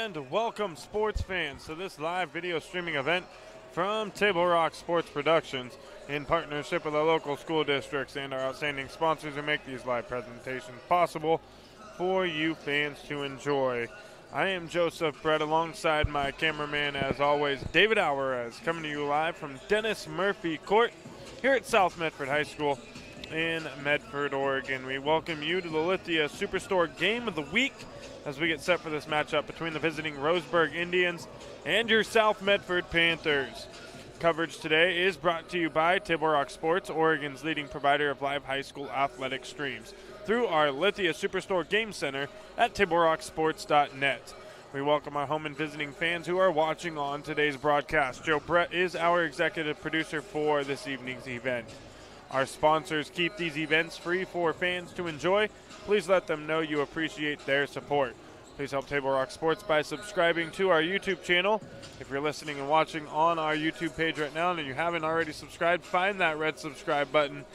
And welcome sports fans to this live video streaming event from Table Rock Sports Productions in partnership with our local school districts and our outstanding sponsors who make these live presentations possible for you fans to enjoy. I am Joseph Brett alongside my cameraman as always, David Alvarez, coming to you live from Dennis Murphy Court here at South Medford High School in Medford, Oregon. We welcome you to the Lithia Superstore Game of the Week as we get set for this matchup between the visiting Roseburg Indians and your South Medford Panthers. Coverage today is brought to you by Table Rock Sports, Oregon's leading provider of live high school athletic streams, through our Lithia Superstore Game Center at TableRockSports.net. We welcome our home and visiting fans who are watching on today's broadcast. Joe Brett is our executive producer for this evening's event. Our sponsors keep these events free for fans to enjoy. Please let them know you appreciate their support. Please help Table Rock Sports by subscribing to our YouTube channel. If you're listening and watching on our YouTube page right now and you haven't already subscribed, find that red subscribe button,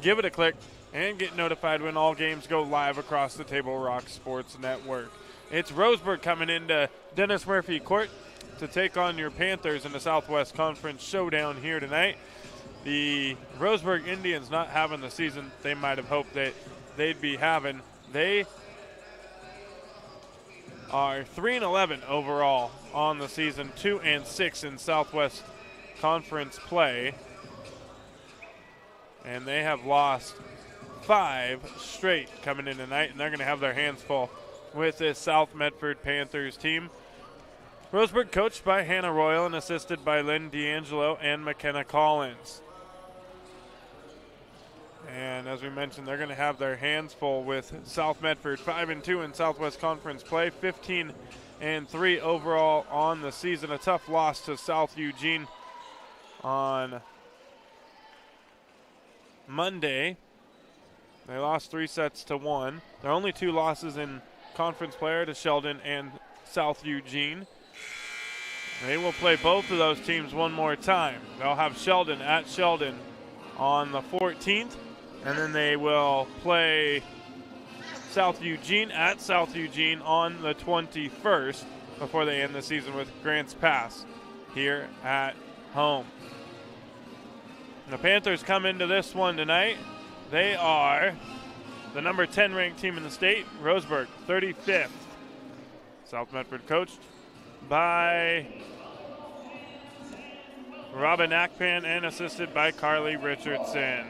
give it a click, and get notified when all games go live across the Table Rock Sports Network. It's Roseburg coming into Dennis Murphy Court to take on your Panthers in the Southwest Conference Showdown here tonight. The Roseburg Indians not having the season they might have hoped that they'd be having. They are 3-11 overall on the season, 2-6 in Southwest Conference play, and they have lost 5 straight coming in tonight, and they're going to have their hands full with this South Medford Panthers team. Roseburg coached by Hannah Royal and assisted by Lynn D'Angelo and McKenna Collins. And as we mentioned, they're going to have their hands full with South Medford, 5-2 in Southwest Conference play, 15-3 overall on the season. A tough loss to South Eugene on Monday. They lost 3-1. Their only 2 losses in conference play are to Sheldon and South Eugene. They will play both of those teams one more time. They'll have Sheldon at Sheldon on the 14th. And then they will play South Eugene at South Eugene on the 21st before they end the season with Grants Pass here at home. And the Panthers come into this one tonight. They are the number 10 ranked team in the state, Roseburg, 35th. South Medford coached by Robin Akpan and assisted by Carly Richardson.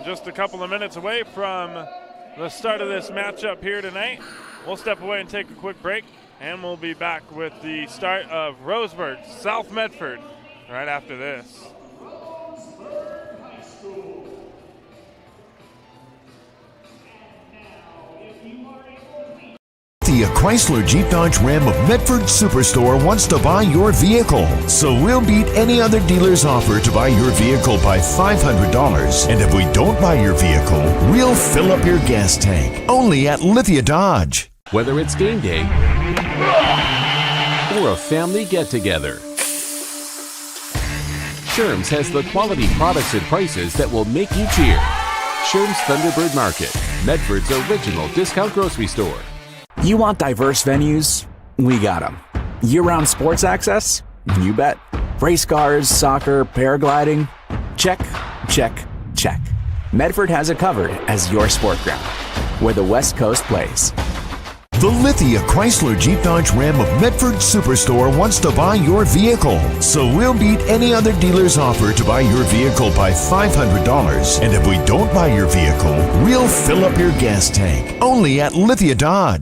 Just a couple of minutes away from the start of this matchup here tonight. We'll step away and take a quick break, and we'll be back with the start of Roseburg, South Medford, right after this. The Chrysler Jeep Dodge Ram of Medford Superstore wants to buy your vehicle. So we'll beat any other dealer's offer to buy your vehicle by $500. And if we don't buy your vehicle, we'll fill up your gas tank. Only at Lithia Dodge. Whether it's game day or a family get-together, Sherm's has the quality products and prices that will make you cheer. Sherm's Thunderbird Market, Medford's original discount grocery store. You want diverse venues? We got them. Year-round sports access? You bet. Race cars, soccer, paragliding? Check, check, check. Medford has it covered as your sport ground, where the West Coast plays. The Lithia Chrysler Jeep Dodge Ram of Medford Superstore wants to buy your vehicle. So we'll beat any other dealer's offer to buy your vehicle by $500. And if we don't buy your vehicle, we'll fill up your gas tank. Only at Lithia Dodge.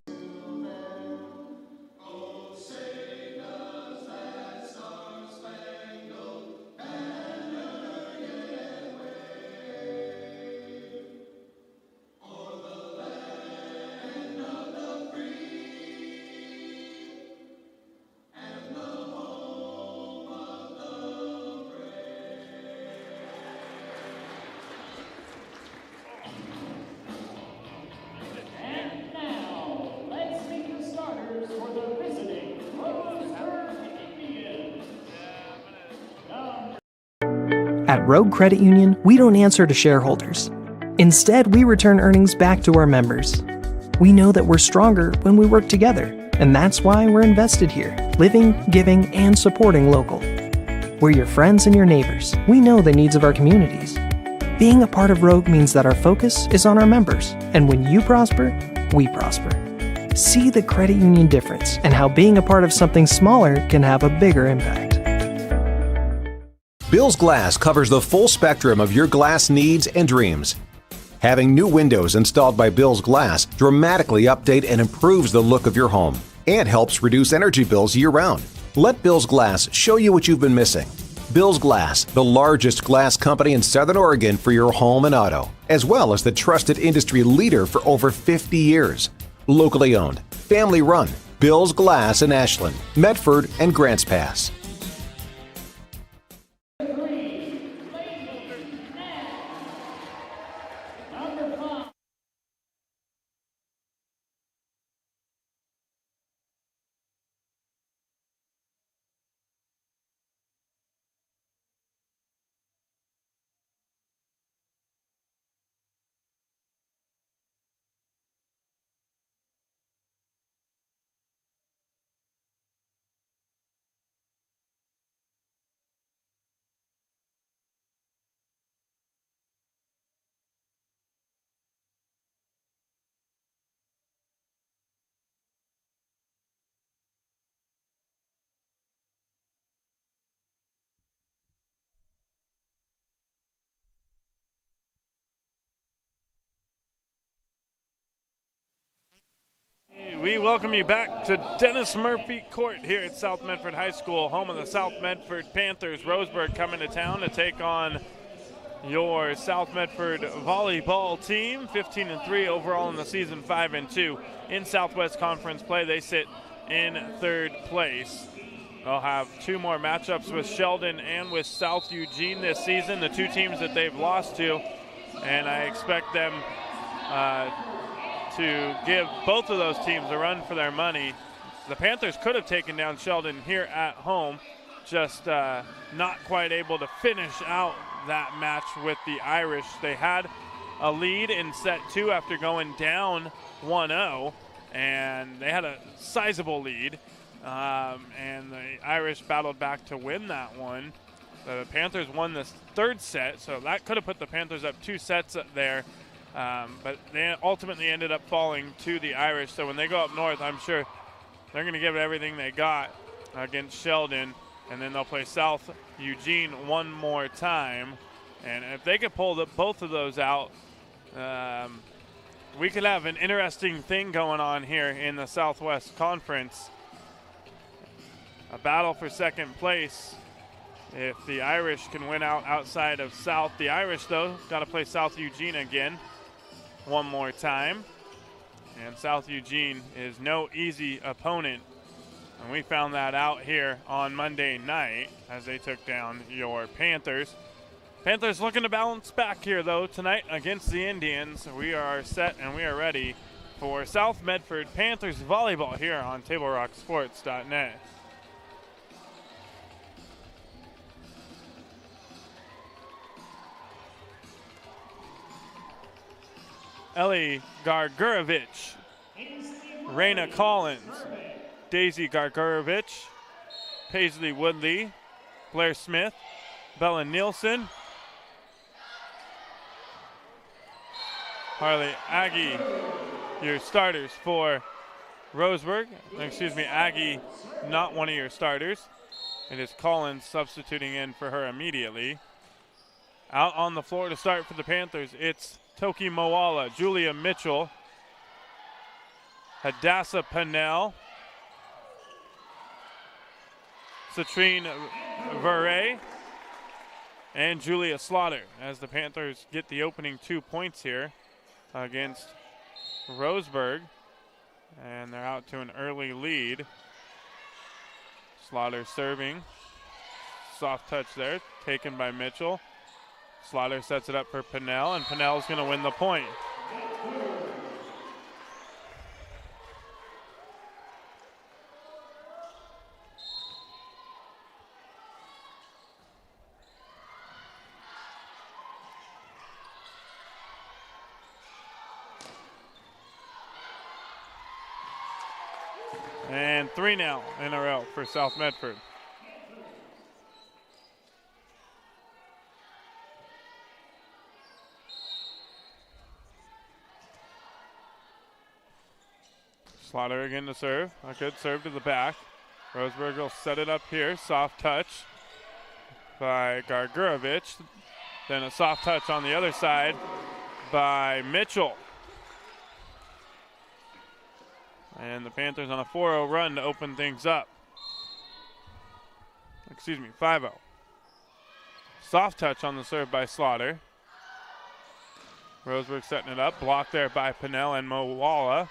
At Rogue Credit Union, we don't answer to shareholders. Instead, we return earnings back to our members. We know that we're stronger when we work together. And that's why we're invested here, living, giving, and supporting local. We're your friends and your neighbors. We know the needs of our communities. Being a part of Rogue means that our focus is on our members, and when you prosper, we prosper. See the credit union difference and how being a part of something smaller can have a bigger impact. Bill's Glass covers the full spectrum of your glass needs and dreams. Having new windows installed by Bill's Glass dramatically update and improves the look of your home and helps reduce energy bills year-round. Let Bill's Glass show you what you've been missing. Bill's Glass, the largest glass company in Southern Oregon for your home and auto, as well as the trusted industry leader for over 50 years. Locally owned, family run, Bill's Glass in Ashland, Medford, and Grants Pass. We welcome you back to Dennis Murphy Court here at South Medford High School, home of the South Medford Panthers. Roseburg coming to town to take on your South Medford volleyball team. 15-3 overall in the season, 5-2 in Southwest Conference play. They sit in third place. They'll have two more matchups with Sheldon and with South Eugene this season, the two teams that they've lost to, and I expect them to give both of those teams a run for their money. The Panthers could have taken down Sheldon here at home, just not quite able to finish out that match with the Irish. They had a lead in set two after going down 1-0, and they had a sizable lead, and the Irish battled back to win that one. The Panthers won the third set, so that could have put the Panthers up 2 sets there. But they ultimately ended up falling to the Irish. So when they go up north, I'm sure they're going to give it everything they got against Sheldon. And then they'll play South Eugene one more time. And if they could pull both of those out, we could have an interesting thing going on here in the Southwest Conference. A battle for second place. If the Irish can win out outside of South. The Irish, though, got to play South Eugene again one more time. And South Eugene is no easy opponent. And we found that out here on Monday night as they took down your Panthers. Panthers looking to bounce back here, though, tonight against the Indians. We are set and we are ready for South Medford Panthers volleyball here on TableRockSports.net. Ellie Gargurovich, Raina Collins, Daisy Gargurovich, Paisley Woodley, Blair Smith, Bella Nielsen, Harley Aggie, your starters for Roseburg. Excuse me, Aggie, not one of your starters. It is Collins substituting in for her immediately. Out on the floor to start for the Panthers, it's Toki Moala, Julia Mitchell, Hadassah Pennell, Citrine Verre, and Julia Slaughter as the Panthers get the opening 2 points here against Roseburg. And they're out to an early lead. Slaughter serving. Soft touch there, taken by Mitchell. Slaughter sets it up for Pennell, and Pennell's going to win the point. And 3 now in a row for South Medford. Slaughter again to serve. A good serve to the back. Roseburg will set it up here. Soft touch by Gargurovich. Then a soft touch on the other side by Mitchell. And the Panthers on a 4-0 run to open things up. 5-0. Soft touch on the serve by Slaughter. Roseburg setting it up. Blocked there by Pinnell and Mowala.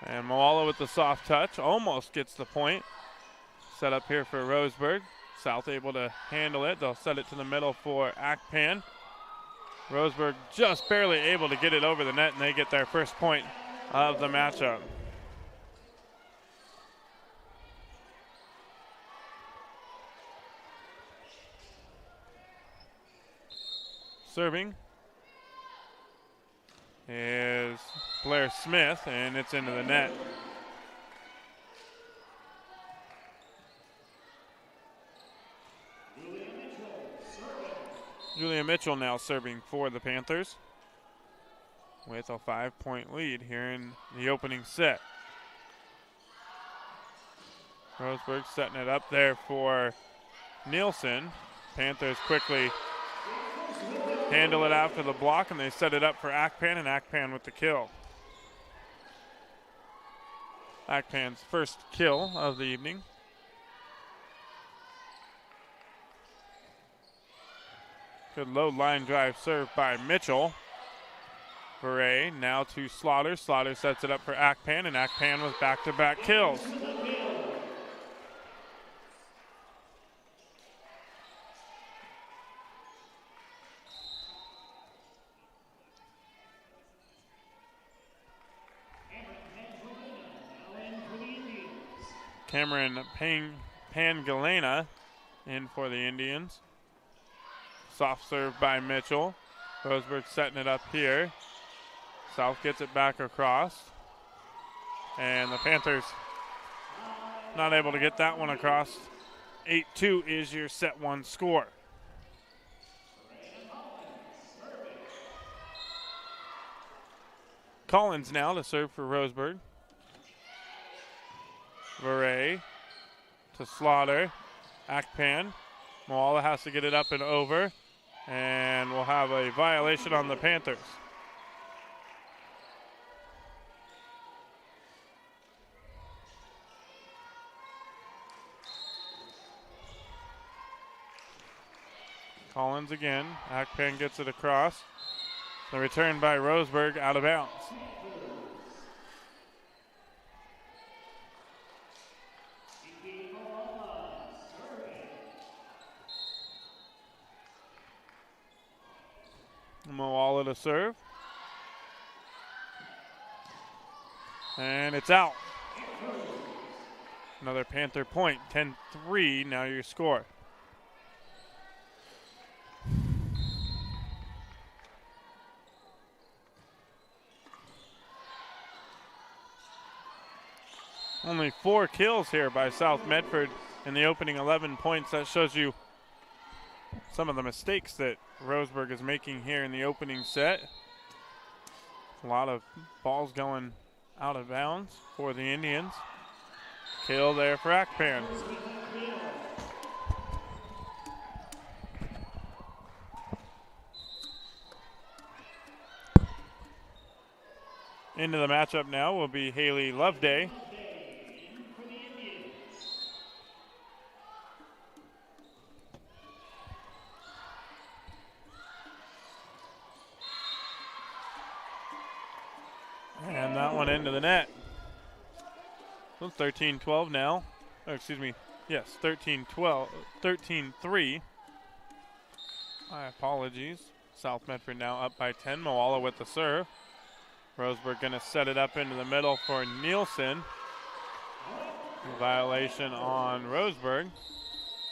And Mowala with the soft touch. Almost gets the point. Set up here for Roseburg. South able to handle it. They'll set it to the middle for Akpan. Roseburg just barely able to get it over the net, and they get their first point of the matchup. Serving is Blair Smith, and it's into the net. Julia Mitchell now serving for the Panthers with a 5-point lead here in the opening set. Roseburg setting it up there for Nielsen. Panthers quickly handle it after the block, and they set it up for Akpan, and Akpan with the kill. Akpan's first kill of the evening. Good low line drive served by Mitchell. Beret now to Slaughter. Slaughter sets it up for Akpan, and Akpan with back-to-back kills. Cameron Pangalena in for the Indians. Soft serve by Mitchell. Roseburg setting it up here. South gets it back across. And the Panthers not able to get that one across. 8-2 is your set one score. Collins now to serve for Roseburg. Beret to Slaughter. Akpan. Mowala has to get it up and over. And we'll have a violation on the Panthers. Collins again. Akpan gets it across. The return by Roseburg out of bounds. Mowala to serve. And it's out. Another Panther point. 10-3 now your score. Only 4 kills here by South Medford in the opening 11 points. That shows you some of the mistakes that Roseburg is making here in the opening set. A lot of balls going out of bounds for the Indians. Kill there for Akpan. Into the matchup now will be Haley Loveday. And that one into the net. So 13-12 now. Oh, excuse me. Yes, 13-12, 13-3. My apologies. South Medford now up by 10. Mowala with the serve. Roseburg going to set it up into the middle for Nielsen. Violation on Roseburg.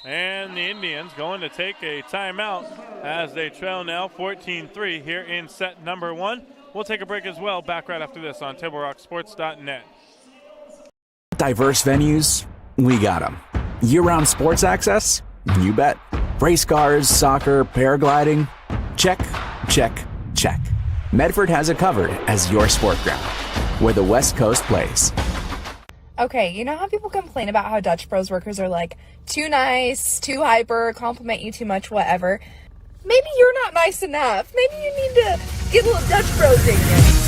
And the Indians going to take a timeout as they trail now 14-3 here in set number 1. We'll take a break as well. Back right after this on TableRockSports.net. Diverse venues, we got them. Year-round sports access? You bet. Race cars, soccer, paragliding? Check, check, check. Medford has it covered as your sport ground, where the West Coast plays. Okay, you know how people complain about how Dutch Bros workers are like too nice, too hyper, compliment you too much, whatever? Maybe you're not nice enough. Maybe you need to get a little Dutch Bros in you.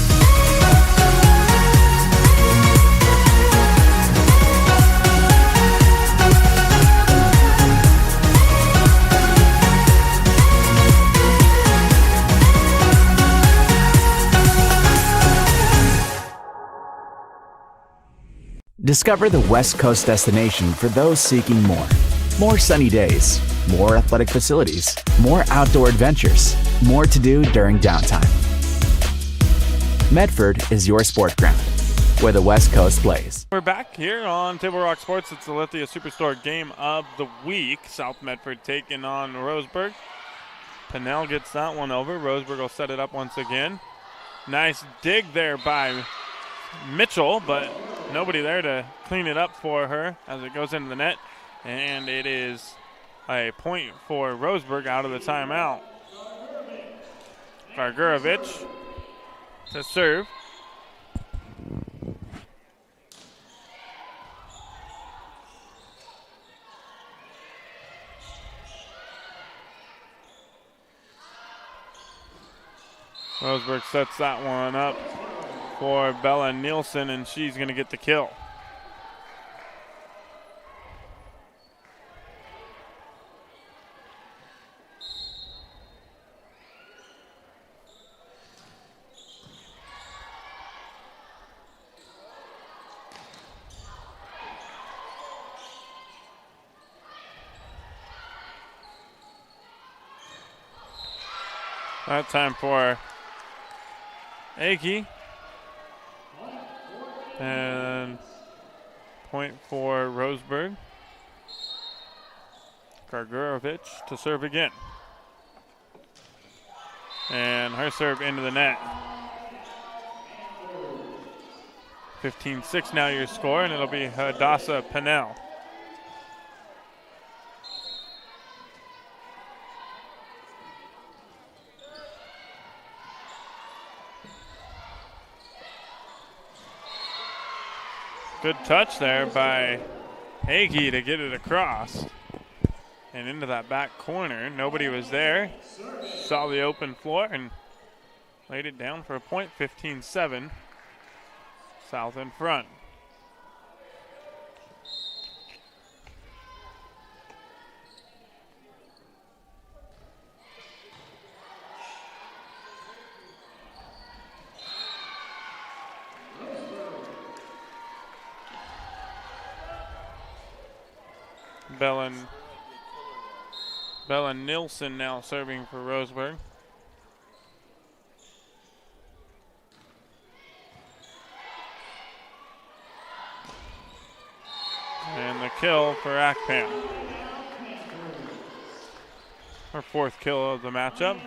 Discover the West Coast destination for those seeking more. More sunny days, more athletic facilities, more outdoor adventures, more to do during downtime. Medford is your sport ground, where the West Coast plays. We're back here on Table Rock Sports. It's the Lithia Superstore game of the week. South Medford taking on Roseburg. Pennell gets that one over. Roseburg will set it up once again. Nice dig there by Mitchell, but nobody there to clean it up for her as it goes into the net. And it is a point for Roseburg out of the timeout. Gargurovich to serve. Roseburg sets that one up for Bella Nielsen, and she's going to get the kill. That time for Aki. And point for Roseburg. Gargurovich to serve again. And her serve into the net. 15-6 now your score, and it'll be Hadassah Pennell. Good touch there by Hagee to get it across and into that back corner. Nobody was there. Saw the open floor and laid it down for a point. 15-7. South in front. Bella Nilsson now serving for Roseburg. And the kill for Akpan. Her fourth kill of the matchup.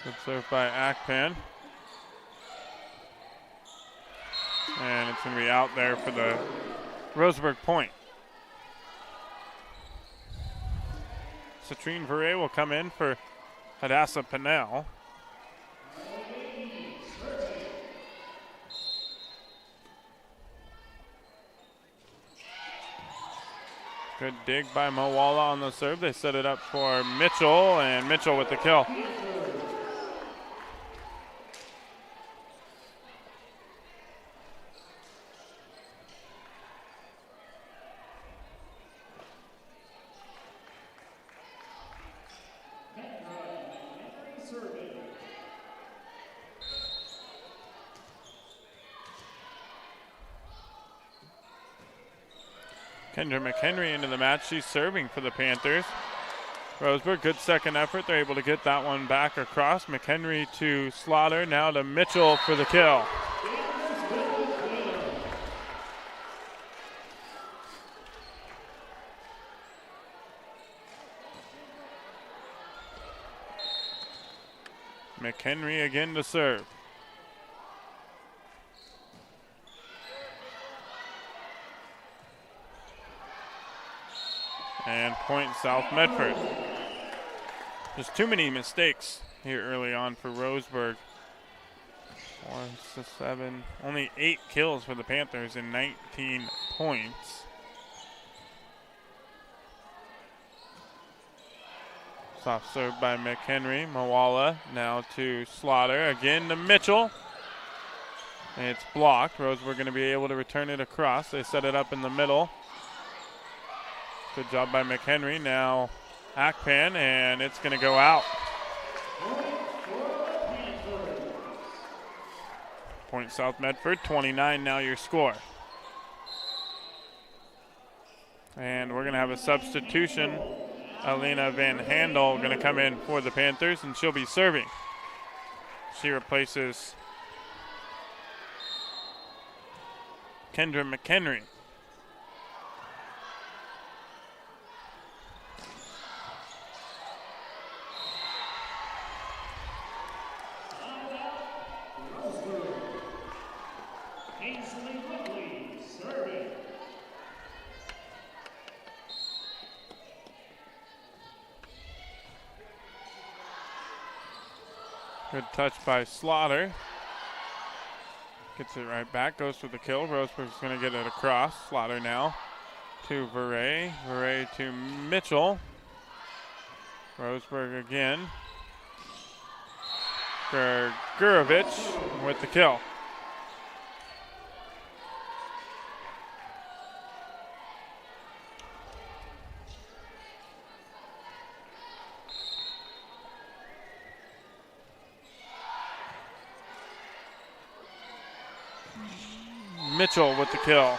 Good serve by Akpan. And it's going to be out there for the Roseburg point. Citrine Verret will come in for Hadassah Pennell. Good dig by Mowala on the serve. They set it up for Mitchell, and Mitchell with the kill. Kendra McHenry into the match. She's serving for the Panthers. Roseburg, good second effort. They're able to get that one back across. McHenry to Slaughter, now to Mitchell for the kill. McHenry again to serve. And point South Medford. Just too many mistakes here early on for Roseburg. 1 to 7, only 8 kills for the Panthers and 19 points. Soft serve by McHenry. Mawala now to Slaughter. Again to Mitchell. And it's blocked. Roseburg going to be able to return it across. They set it up in the middle. Good job by McHenry. Now Akpan, and it's going to go out. Point South Medford, 29 now your score. And we're going to have a substitution. Alina Van Handel going to come in for the Panthers, and she'll be serving. She replaces Kendra McHenry. Good touch by Slaughter. Gets it right back, goes for the kill. Roseburg's going to get it across. Slaughter now to Veray. Veray to Mitchell. Roseburg again. Gurovich with the kill. Mitchell with the kill.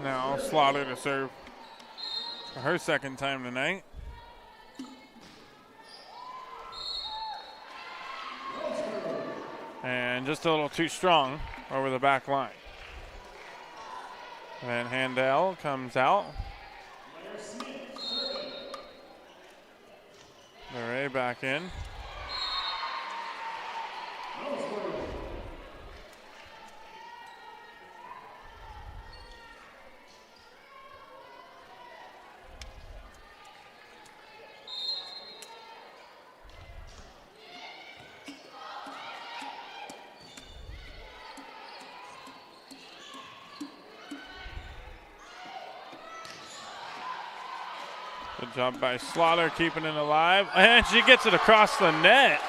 Now Slaughter to serve for her second time tonight. And just a little too strong over the back line. Van Handel comes out. Murray back in. Good job by Slaughter keeping it alive. And she gets it across the net.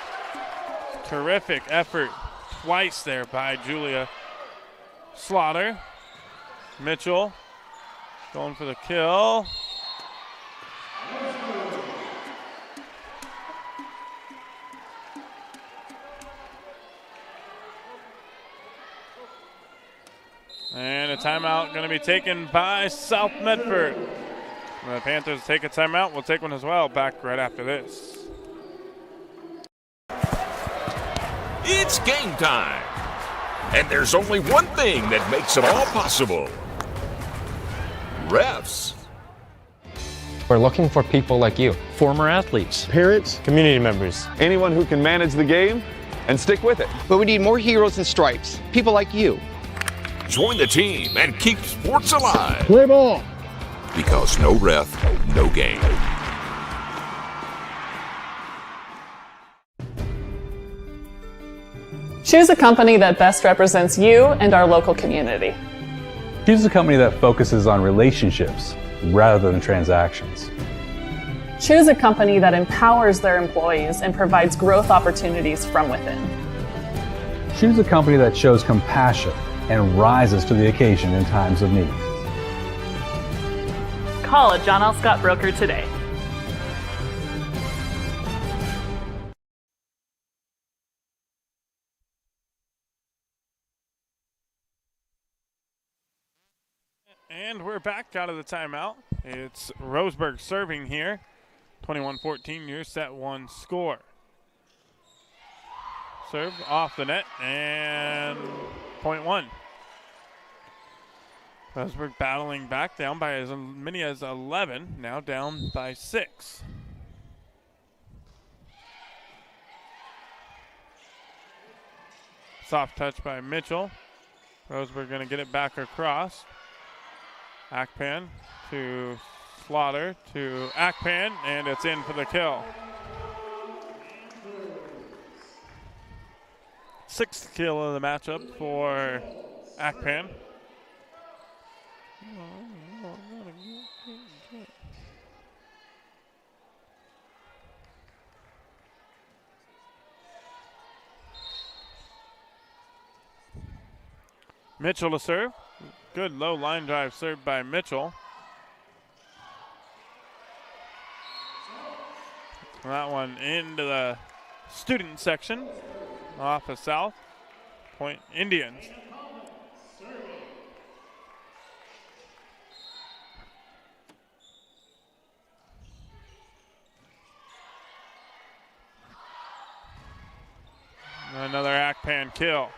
Terrific effort twice there by Julia Slaughter. Mitchell going for the kill. And a timeout going to be taken by South Medford. The Panthers take a timeout. We'll take one as well. Back right after this. It's game time. And there's only one thing that makes it all possible. Refs. We're looking for people like you. Former athletes, parents, community members, anyone who can manage the game and stick with it. But we need more heroes and stripes, people like you. Join the team and keep sports alive. Play ball. Because no ref, no game. Choose a company that best represents you and our local community. Choose a company that focuses on relationships rather than transactions. Choose a company that empowers their employees and provides growth opportunities from within. Choose a company that shows compassion and rises to the occasion in times of need. Call a John L. Scott broker today. And we're back out of the timeout. It's Roseburg serving here. 21-14, your set one score. Serve off the net and point one. Roseburg battling back, down by as many as 11, now down by 6. Soft touch by Mitchell. Roseburg going to get it back across. Akpan to Slaughter to Akpan, and it's in for the kill. 6th kill of the matchup for Akpan. Mitchell to serve. Good low line drive served by Mitchell. That one into the student section off of South Point Indians. Another Akpan kill.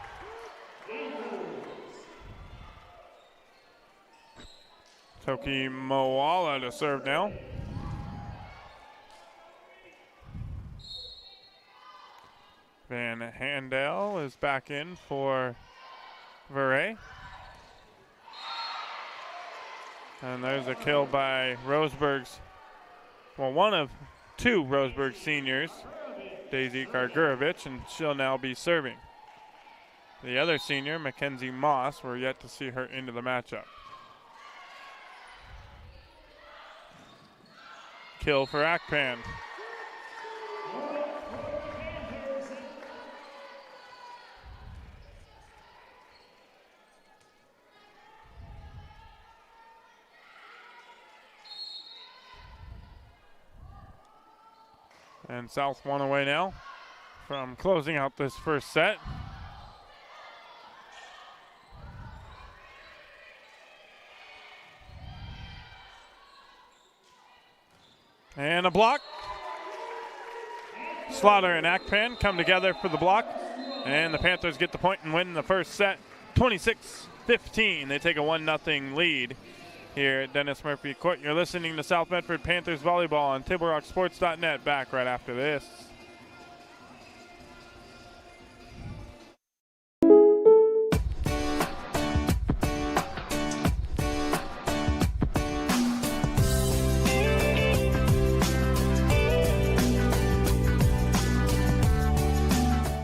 Toki Moala to serve now. Van Handel is back in for Verre. And there's a kill by Roseburg's, well, one of 2 Roseburg seniors, Daisy Gargurovich, and she'll now be serving. The other senior, Mackenzie Moss, we're yet to see her into the matchup. Kill for Akpan. And South one away now from closing out this first set. And a block. Slaughter and Akpan come together for the block. And the Panthers get the point and win the first set 26-15. They take a 1-0 lead here at Dennis Murphy Court. You're listening to South Medford Panthers Volleyball on TableRockSports.net. Back right after this.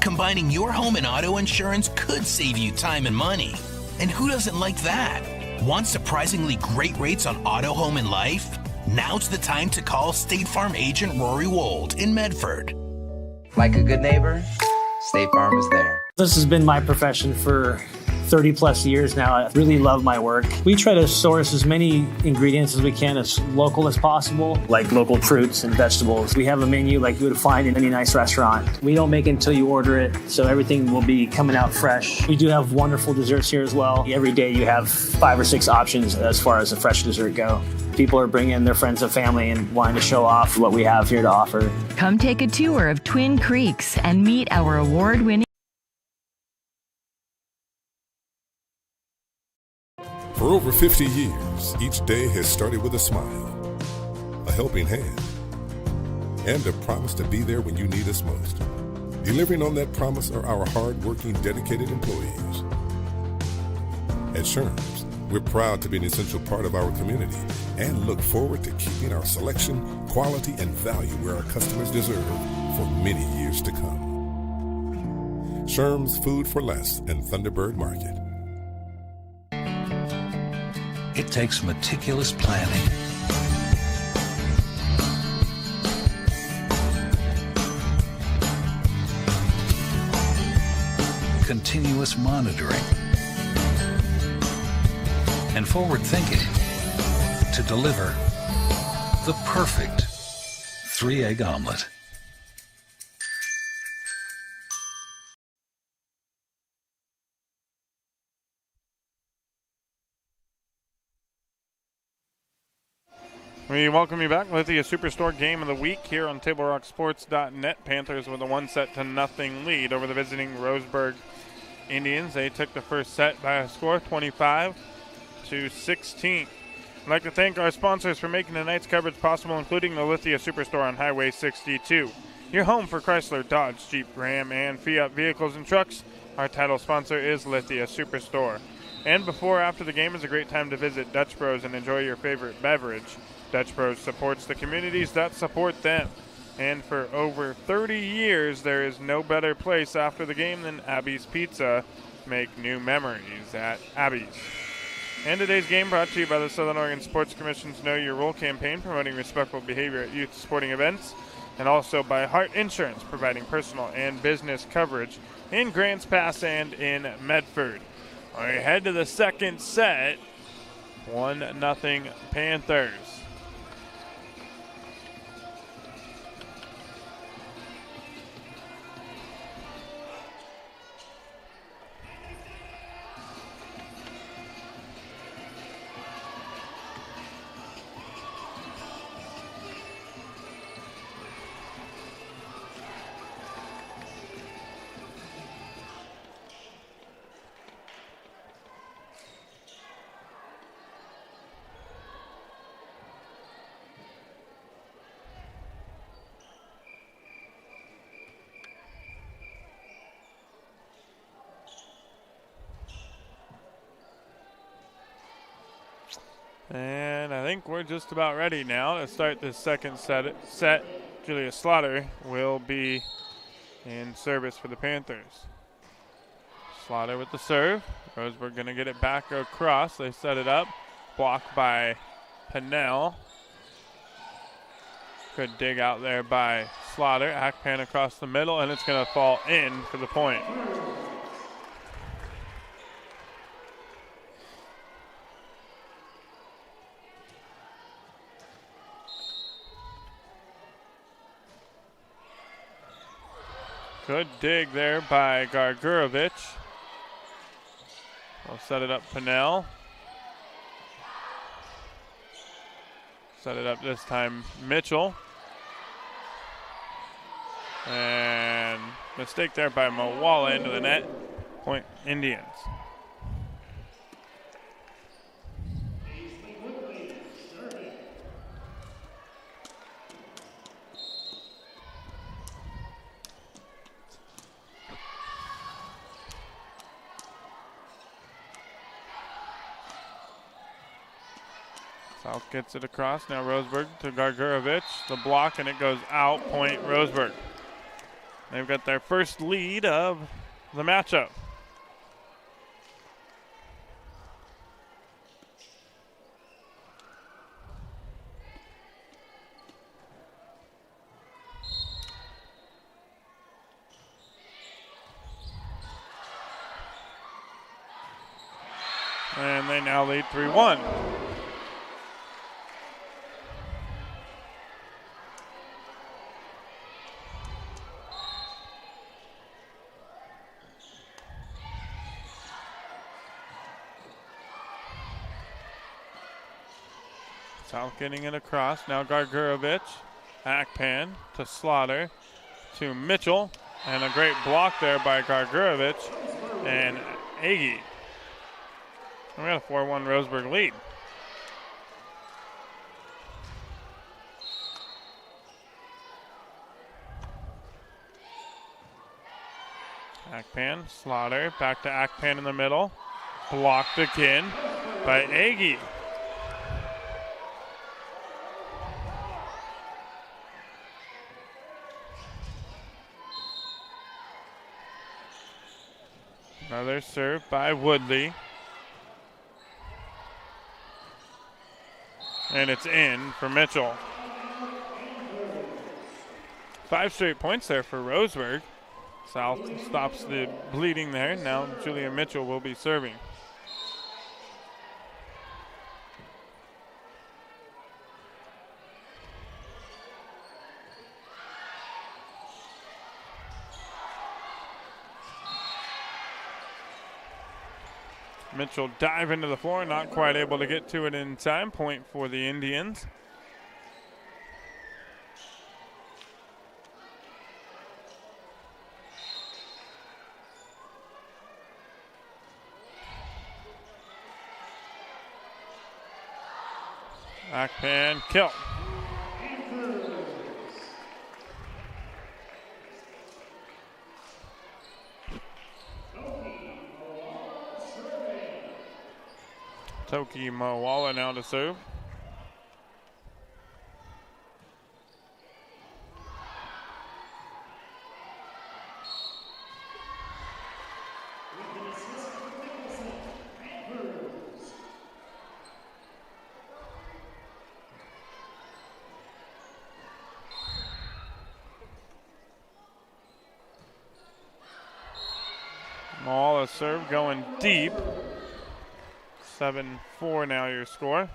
Combining your home and auto insurance could save you time and money. And who doesn't like that? Want surprisingly great rates on auto, home, and life? Now's the time to call State Farm agent Rory Wold in Medford. Like a good neighbor, State Farm is there. This has been my profession for 30 plus years now. I really love my work. We try to source as many ingredients as we can, as local as possible, like local fruits and vegetables. We have a menu like you would find in any nice restaurant. We don't make it until you order it, so everything will be coming out fresh. We do have wonderful desserts here as well. Every day you have 5 or 6 options as far as a fresh dessert go. People are bringing their friends and family and wanting to show off what we have here to offer. Come take a tour of Twin Creeks and meet our award-winning. For over 50 years, each day has started with a smile, a helping hand, and a promise to be there when you need us most. Delivering on that promise are our hard-working, dedicated employees. At Sherms, we're proud to be an essential part of our community and look forward to keeping our selection, quality, and value where our customers deserve for many years to come. Sherms Food for Less and Thunderbird Market. It takes meticulous planning, continuous monitoring, and forward thinking to deliver the perfect 3-egg omelet. We welcome you back with the Superstore Game of the Week here on TableRockSports.net. Panthers with a 1-0 lead over the visiting Roseburg Indians. They took the first set by a score 25-21. to 16. I'd like to thank our sponsors for making tonight's coverage possible, including the Lithia Superstore on Highway 62. Your home for Chrysler, Dodge, Jeep, Ram, and Fiat vehicles and trucks. Our title sponsor is Lithia Superstore. And before or after the game is a great time to visit Dutch Bros and enjoy your favorite beverage. Dutch Bros supports the communities that support them. And for over 30 years, there is no better place after the game than Abby's Pizza. Make new memories at Abby's. And today's game brought to you by the Southern Oregon Sports Commission's Know Your Role campaign, promoting respectful behavior at youth sporting events, and also by Hart Insurance, providing personal and business coverage in Grants Pass and in Medford. We head to the second set, 1-0 Panthers. And I think we're just about ready now to start this second set. Julia Slaughter will be in service for the Panthers. Slaughter with the serve. Roseburg going to get it back across. They set it up. Blocked by Pennell. Good dig out there by Slaughter. Hackpan across the middle, and it's going to fall in for the point. Good dig there by Gargurovich. We'll set it up Pennell. Set it up this time Mitchell. And mistake there by Mawala into the net. Point Indians. South gets it across. Now Roseburg to Gargurovich. The block, and it goes out. Point Roseburg. They've got their first lead of the matchup. And they now lead 3-1. South getting it across. Now Gargurovich. Akpan to Slaughter to Mitchell. And a great block there by Gargurovich and Agee. We got a 4-1 Roseburg lead. Akpan, Slaughter, back to Akpan in the middle. Blocked again by Agee. Another serve by Woodley. And it's in for Mitchell. 5 straight points there for Roseburg. South stops the bleeding there. Now Julia Mitchell will be serving. Mitchell dive into the floor, not quite able to get to it in time. Point for the Indians. Backhand kill. Toki Mawala now to serve. Mawala serve going deep. 7-4 now your score.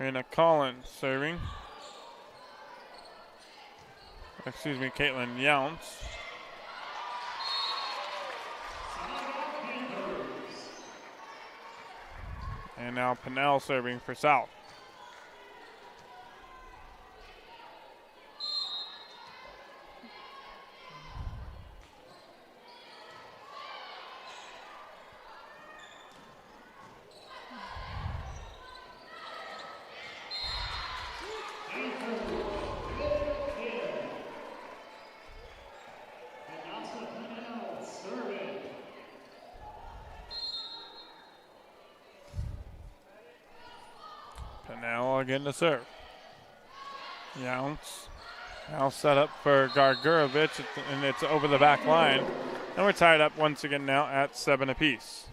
Rena Collins serving. Excuse me, Caitlin Younts. And now Pennell serving for South. Pennell again to serve. Younts now set up for Gargurovich, and it's over the back line. And we're tied up once again now at 7 apiece.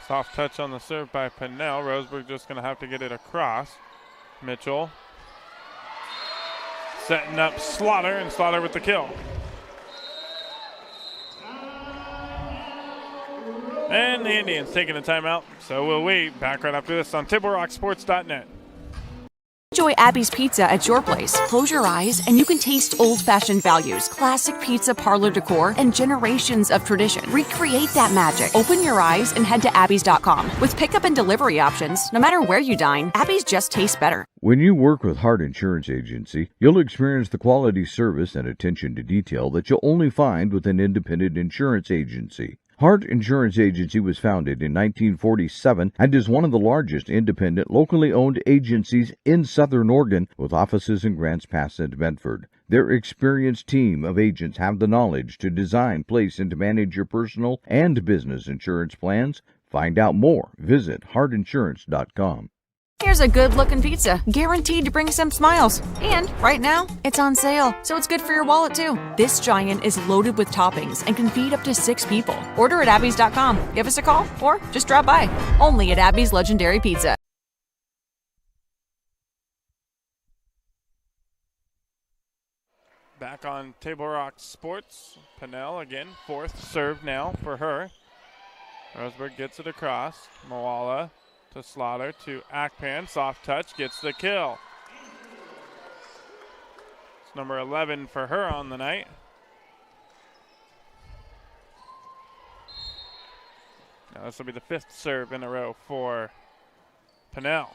Soft touch on the serve by Pennell. Roseburg just going to have to get it across. Mitchell setting up Slaughter, and Slaughter with the kill. And the Indians taking a timeout, so we'll wait. Back right after this on TableRockSports.net. Enjoy Abby's Pizza at your place. Close your eyes and you can taste old-fashioned values, classic pizza parlor decor, and generations of tradition. Recreate that magic. Open your eyes and head to abbys.com. With pickup and delivery options, no matter where you dine, Abby's just tastes better. When you work with Hart Insurance Agency, you'll experience the quality service and attention to detail that you'll only find with an independent insurance agency. Hart Insurance Agency was founded in 1947 and is one of the largest independent, locally owned agencies in Southern Oregon, with offices in Grants Pass and Medford. Their experienced team of agents have the knowledge to design, place, and to manage your personal and business insurance plans. Find out more. Visit hartinsurance.com. Here's a good-looking pizza, guaranteed to bring some smiles. And right now, it's on sale, so it's good for your wallet, too. This giant is loaded with toppings and can feed up to 6 people. Order at abbys.com. Give us a call or just drop by. Only at Abby's Legendary Pizza. Back on Table Rock Sports. Pennell again, fourth serve now for her. Roseburg gets it across. Mawala to Slaughter to Akpan. Soft touch, gets the kill. It's number 11 for her on the night. Now this will be the 5th serve in a row for Pennell.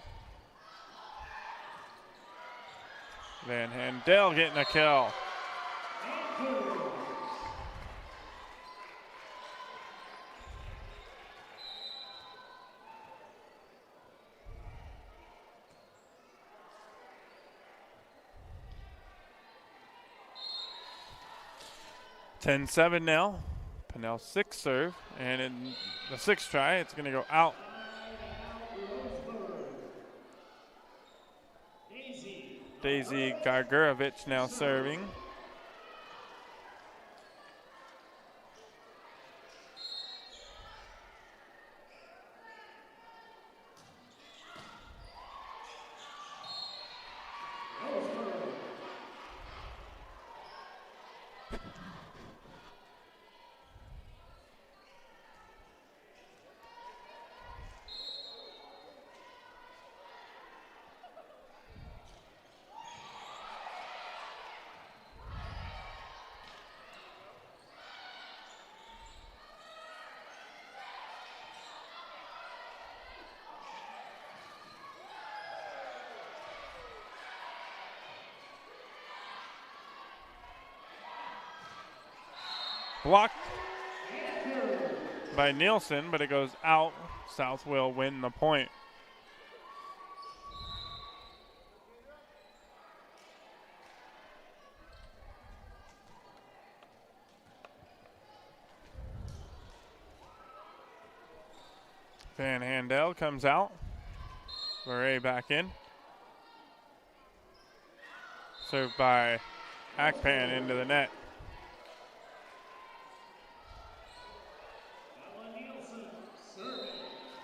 Van Handel getting a kill. (10-7) now. Pennell's 6th serve, and in the 6th try, it's going to go out. Daisy Gargurovich now serving. blocked by Nielsen, but it goes out. South will win the point. Van Handel comes out. Beret back in. Served by Akpan into the net.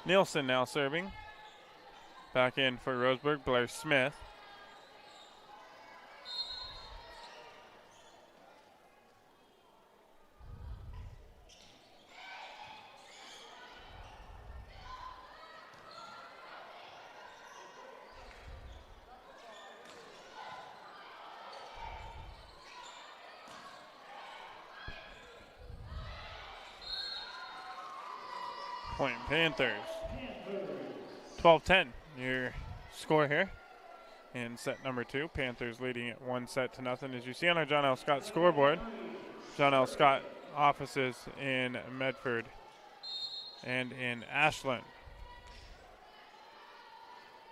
Nielsen now serving. Back in for Roseburg, Blair Smith. Point Panthers. 12-10, your score here in set number 2. Panthers leading it 1-0. As you see on our John L. Scott scoreboard, John L. Scott offices in Medford and in Ashland.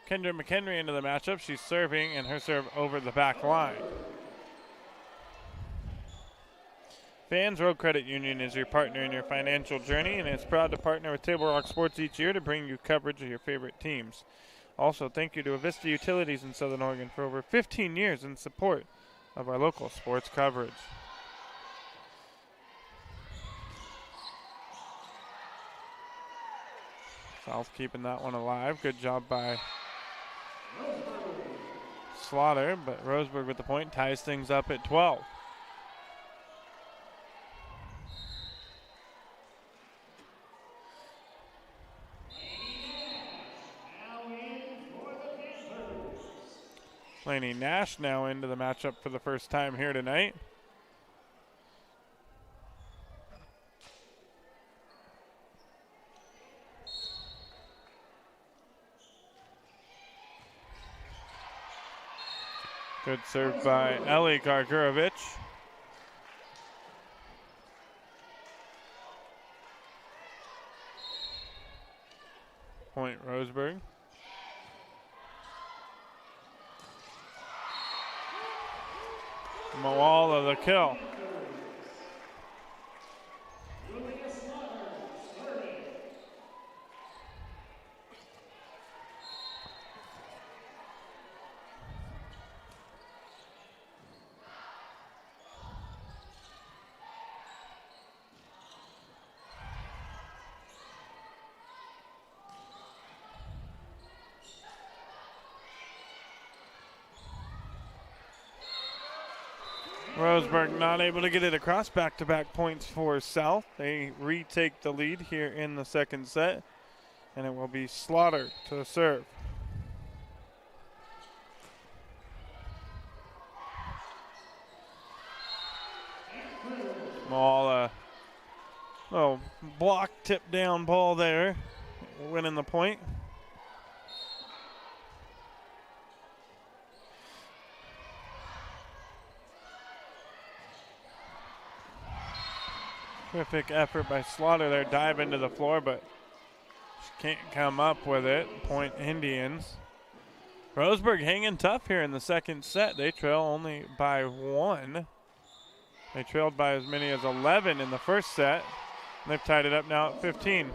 Kendra McHenry into the matchup. She's serving, and her serve over the back line. Fans Road Credit Union is your partner in your financial journey, and is proud to partner with Table Rock Sports each year to bring you coverage of your favorite teams. Also, thank you to Avista Utilities in Southern Oregon for over 15 years in support of our local sports coverage. South keeping that one alive. Good job by Slaughter, but Roseburg with the point ties things up at 12. Laney Nash now into the matchup for the first time here tonight. Good serve by Ellie Gargurovich. Point Roseburg. Moala the kill. Roseburg not able to get it across. Back-to-back points for South. They retake the lead here in the second set, and it will be Slaughter to serve. Small little block tip down ball there, winning the point. Terrific effort by Slaughter there, dive into the floor, but she can't come up with it. Point Indians. Roseburg hanging tough here in the second set. They trail only by 1. They trailed by as many as 11 in the first set. They've tied it up now at 15.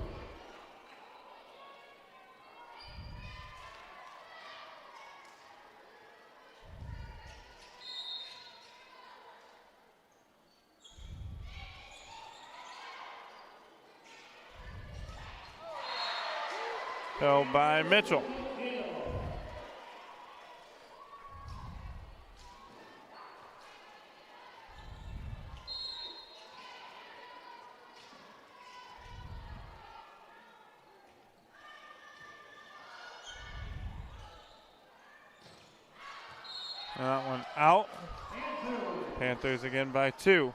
Held by Mitchell. And that one out. Panthers again by 2.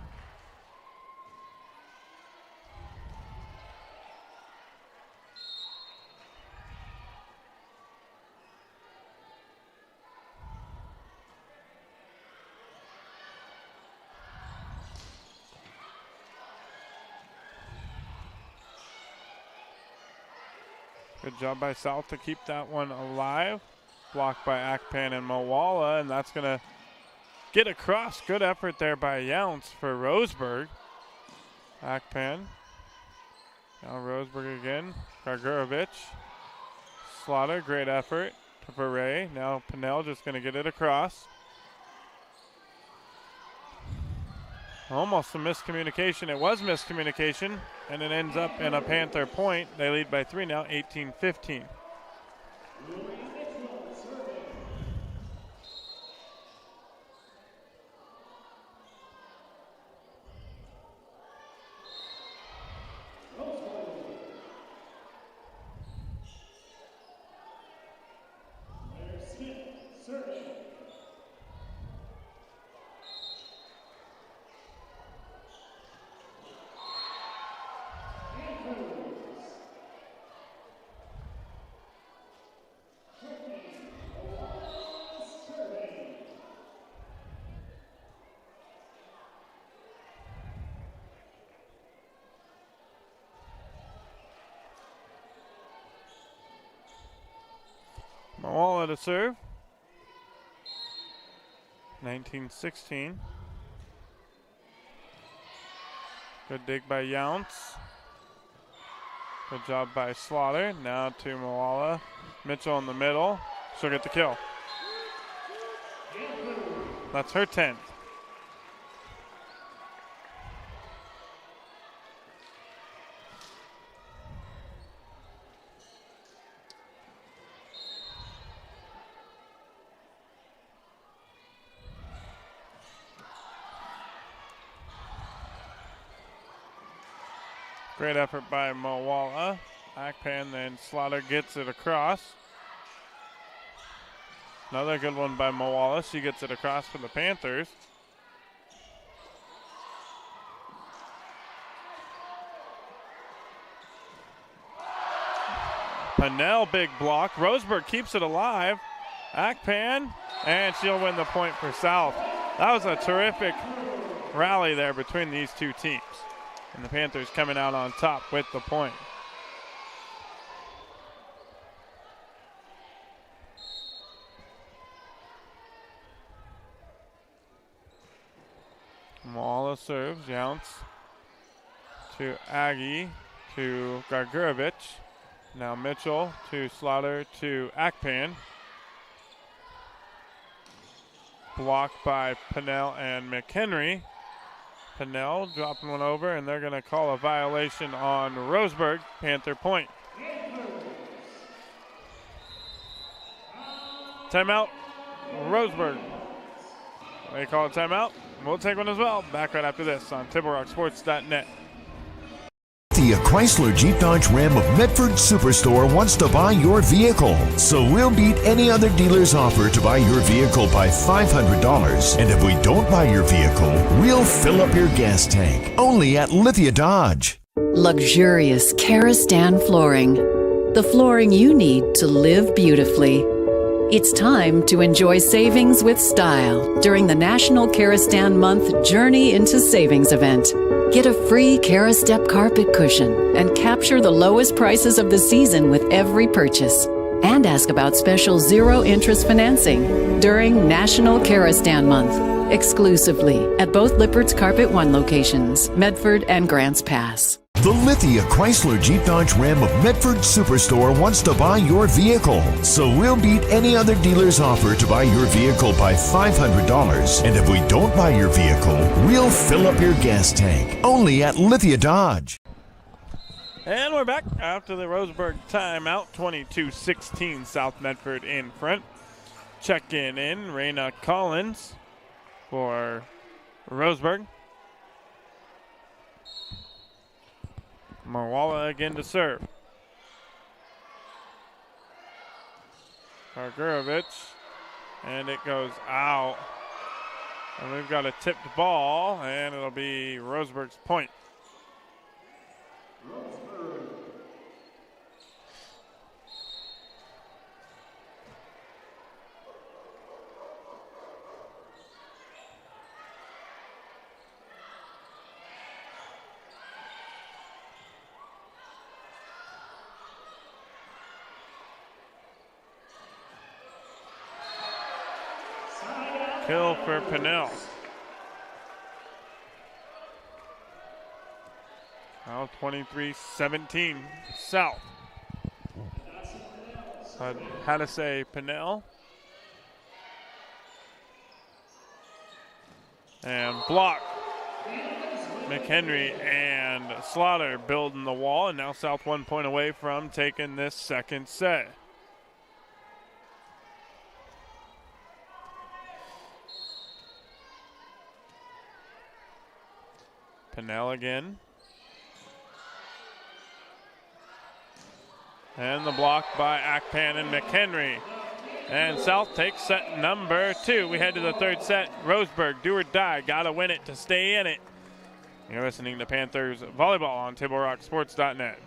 Good job by South to keep that one alive. Blocked by Akpan and Moala, and that's going to get across. Good effort there by Younce for Roseburg. Akpan. Now Roseburg again. Gargurovich. Slaughter, great effort to Beret. Now Pinnell just going to get it across. Almost a miscommunication. It was miscommunication, and it ends up in a Panther point. They lead by 3 now, 18-15. Moala to serve. 19-16. Good dig by Younce. Good job by Slaughter. Now to Moala. Mitchell in the middle. She'll get the kill. That's her 10th. Great effort by Moala. Akpan, then Slaughter gets it across. Another good one by Moala. She gets it across for the Panthers. Pinnell, big block. Roseburg keeps it alive. Akpan, and she'll win the point for South. That was a terrific rally there between these two teams. And the Panthers coming out on top with the point. Moala serves. Younce to Aggie to Gargurovich. Now Mitchell to Slaughter to Akpan. Blocked by Pinnell and McHenry. Pinnell dropping one over, and they're going to call a violation on Roseburg. Panther point. Timeout, Roseburg. They call a timeout. We'll take one as well. Back right after this on TableRockSports.net. The Chrysler Jeep Dodge Ram of Medford Superstore wants to buy your vehicle. So we'll beat any other dealer's offer to buy your vehicle by $500. And if we don't buy your vehicle, we'll fill up your gas tank. Only at Lithia Dodge. Luxurious Karastan flooring. The flooring you need to live beautifully. It's time to enjoy savings with style during the National Karastan Month Journey into Savings event. Get a free Karastep carpet cushion and capture the lowest prices of the season with every purchase. And ask about special zero-interest financing during National Karastan Month, exclusively at both Lippert's Carpet One locations, Medford and Grants Pass. The Lithia Chrysler Jeep Dodge Ram of Medford Superstore wants to buy your vehicle. So we'll beat any other dealer's offer to buy your vehicle by $500. And if we don't buy your vehicle, we'll fill up your gas tank. Only at Lithia Dodge. And we're back after the Roseburg timeout. 22-16 South Medford in front. Check-in Raina Collins for Roseburg. Moala again to serve. Gargurovich, and it goes out. And we've got a tipped ball, and it'll be Roseburg's point. kill for Pinnell. Now 23-17 South. How to say Pinnell. And block. McHenry and Slaughter building the wall, and now South 1 point away from taking this second set. Pinnell again. And the block by Akpan and McHenry. And South takes set number 2. We head to the third set. Roseburg, do or die. Got to win it to stay in it. You're listening to Panthers Volleyball on TableRockSports.net.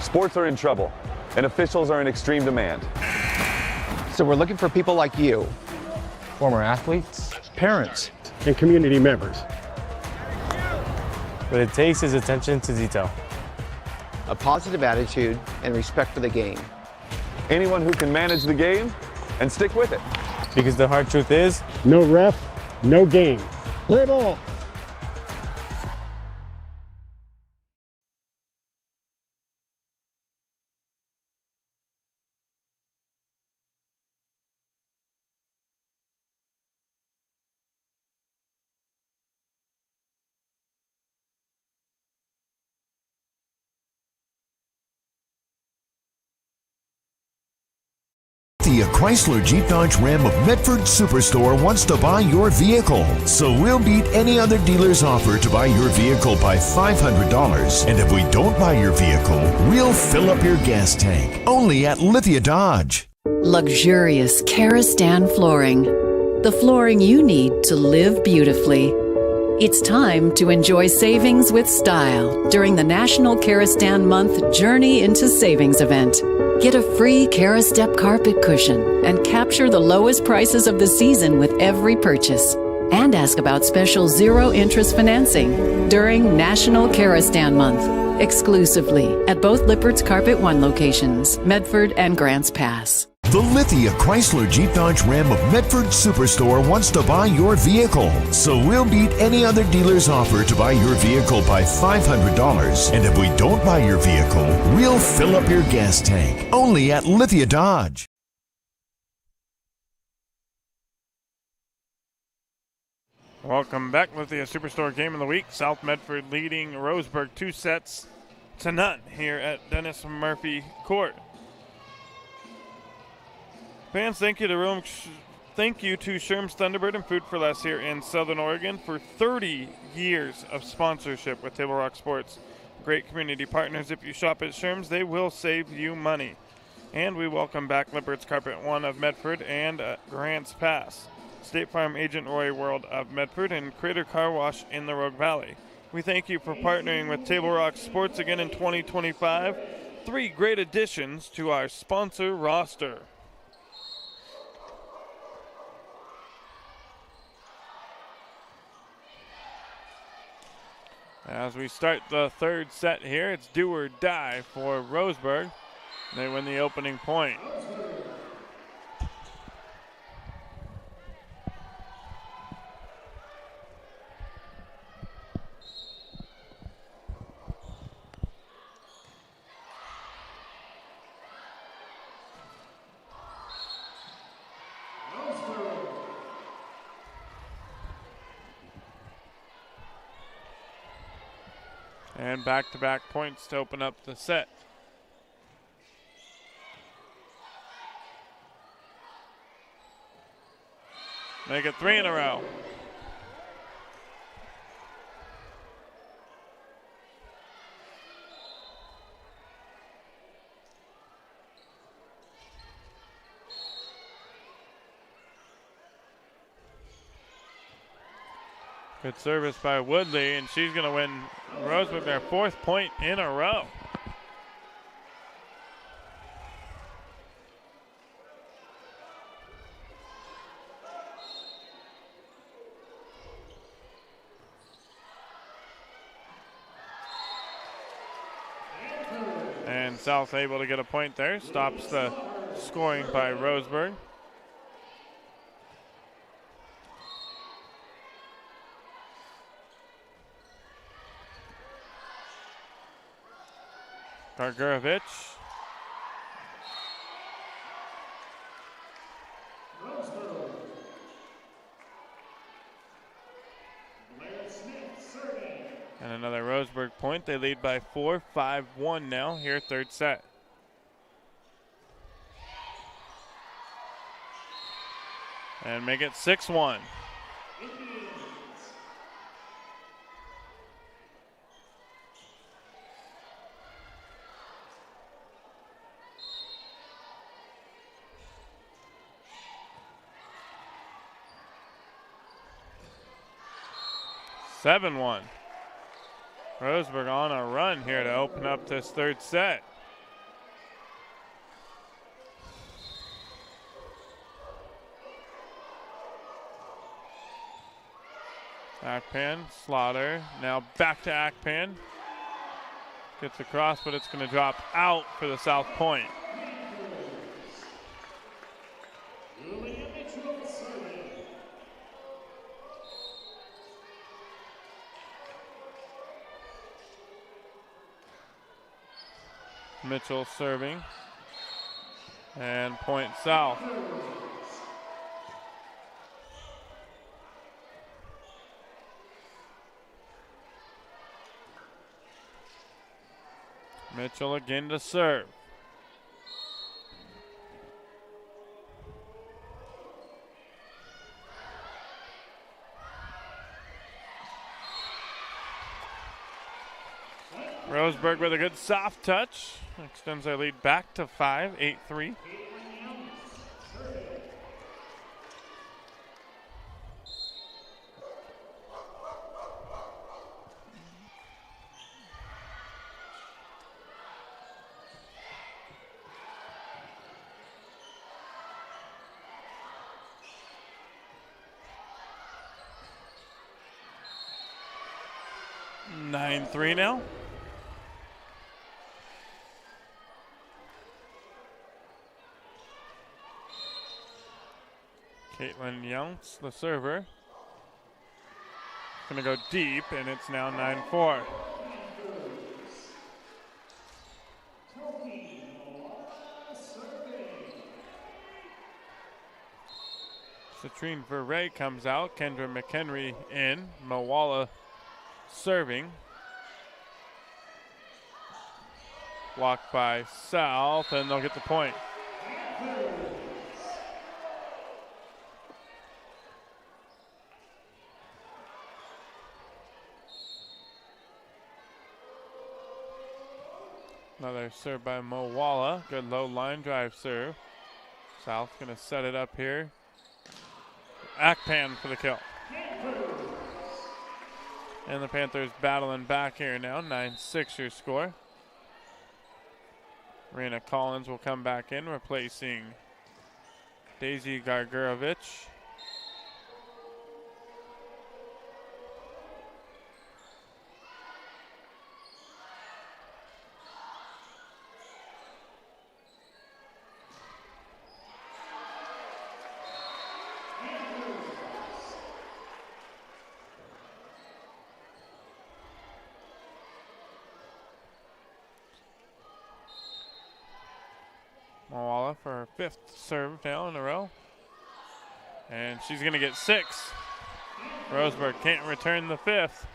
Sports are in trouble, and officials are in extreme demand. So we're looking for people like you. Former athletes, Parents and community members. what it takes is attention to detail. A positive attitude and respect for the game. Anyone who can manage the game and stick with it. Because the hard truth is, No ref, no game. Play ball. The Chrysler Jeep Dodge Ram of Medford Superstore wants to buy your vehicle. So we'll beat any other dealer's offer to buy your vehicle by $500. And if we don't buy your vehicle, we'll fill up your gas tank. Only at Lithia Dodge. Luxurious Karastan flooring. The flooring you need to live beautifully. It's time to enjoy savings with style during the National Karastan Month Journey into Savings event. Get a free Karastep carpet cushion and capture the lowest prices of the season with every purchase. And ask about special zero-interest financing during National Karastan Month, exclusively at both Lippert's Carpet One locations, Medford and Grants Pass. The Lithia Chrysler Jeep Dodge Ram of Medford Superstore wants to buy your vehicle. So we'll beat any other dealer's offer to buy your vehicle by $500. And if we don't buy your vehicle, we'll fill up your gas tank. Only at Lithia Dodge. Welcome back. Lithia Superstore Game of the Week. South Medford leading Roseburg 2-0 here at Dennis Murphy Court. Fans, thank you to Sherm's Thunderbird and Food for Less here in Southern Oregon for 30 years of sponsorship with Table Rock Sports. Great community partners. If you shop at Sherm's, they will save you money. And we welcome back Lippert's Carpet One of Medford and Grants Pass, State Farm Agent Roy World of Medford, and Crater Car Wash in the Rogue Valley. We thank you for partnering with Table Rock Sports again in 2025. 3 great additions to our sponsor roster. As we start the third set here, it's do or die for Roseburg. They win the opening point. And back-to-back points to open up the set. Make it 3 in a row. Good service by Woodley, and she's going to win Roseburg their 4th point in a row. And South able to get a point there. Stops the scoring by Roseburg. Gargurovich. And another Roseburg point. They lead by 4, 5-1 now here, third set. And make it 6-1. 7-1. Roseburg on a run here to open up this third set. Akpan, Slaughter, now back to Akpan. Gets across, but it's going to drop out for the South point. Mitchell serving. And point South. Mitchell again to serve. Roseburg with a good soft touch. Extends their lead back to 5, 8-3. Nine, 3 now. Caitlin Younts, the server. Gonna go deep, and it's now 9-4. Citrine Verray comes out. Kendra McHenry in. Mawala serving. Blocked by South, and they'll get the point. Another serve by Mawala. Good low line drive serve. South gonna set it up here. Akpan for the kill. And the Panthers battling back here now. 9-6 your score. Rena Collins will come back in, replacing Daisy Gargurovich. Mawala for her 5th serve now in a row. And she's going to get 6. Roseburg can't return the 5th.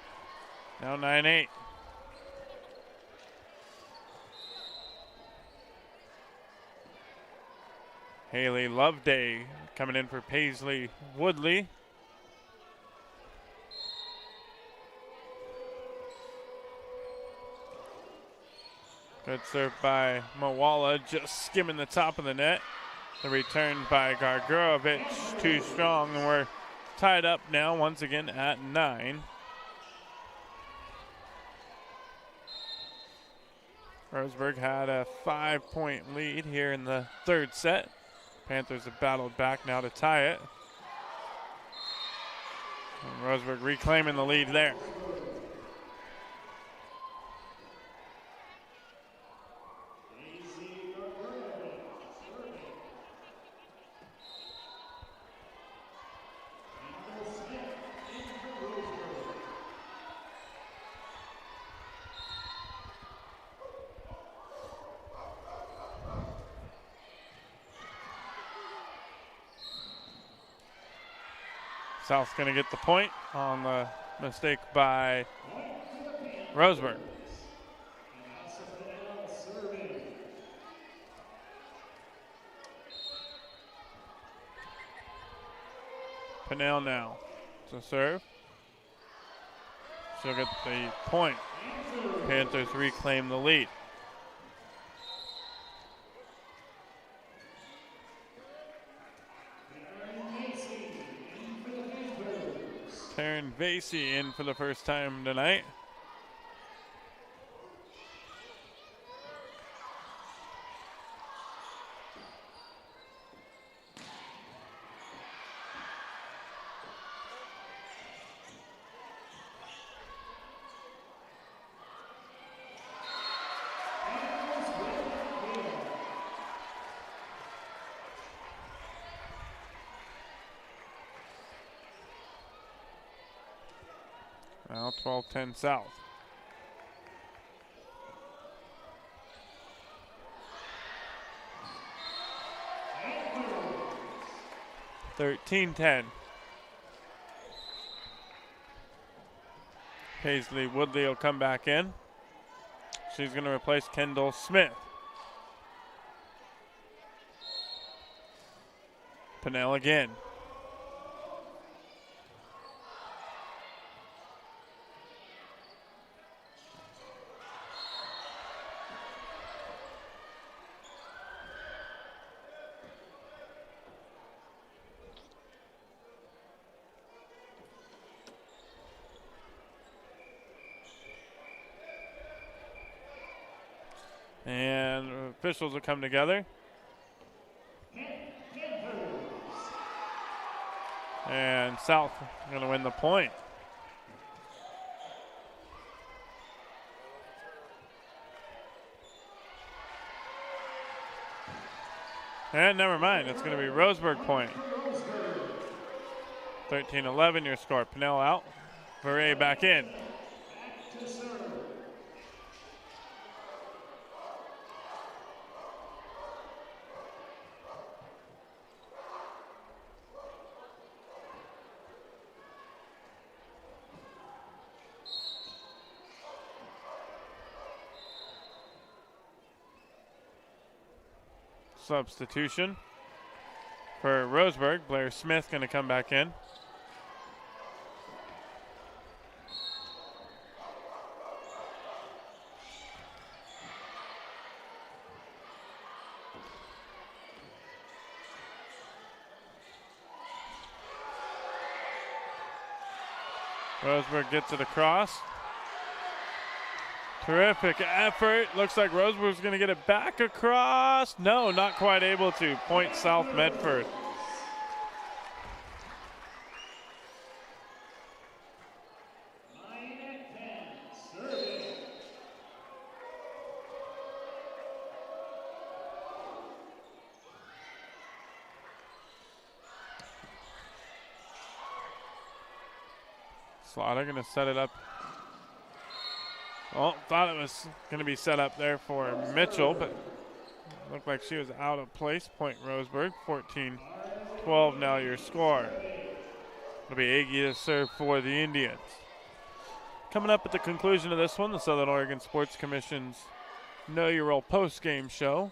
Now 9-8. Haley Loveday coming in for Paisley Woodley. Good serve by Mawala, just skimming the top of the net. The return by Gargurovich, too strong, and we're tied up now once again at 9. Roseburg had a 5-point lead here in the third set. Panthers have battled back now to tie it. And Roseburg reclaiming the lead there. South's going to get the point on the mistake by Roseburg. Pinnell now to serve. She'll get the point. Panthers reclaim the lead. Taryn Vasey in for the first time tonight. Now 12-10 South. $13-10. Paisley Woodley will come back in. She's going to replace Kendall Smith. Pinnell again. And officials will come together. And South going to win the point. And never mind, it's going to be Roseburg point. 13-11 your score. Pinnell out. Verret back in. Substitution for Roseburg. Blair Smith going to come back in. Roseburg gets it across. Terrific effort. Looks like Roseburg's going to get it back across. No, not quite able to. Point South Medford. Slaughter going to set it up. Oh, thought it was going to be set up there for Mitchell, but looked like she was out of place. Point Roseburg, 14-12 now your score. It'll be Aggie to serve for the Indians. Coming up at the conclusion of this one, the Southern Oregon Sports Commission's Know Your Role post-game show.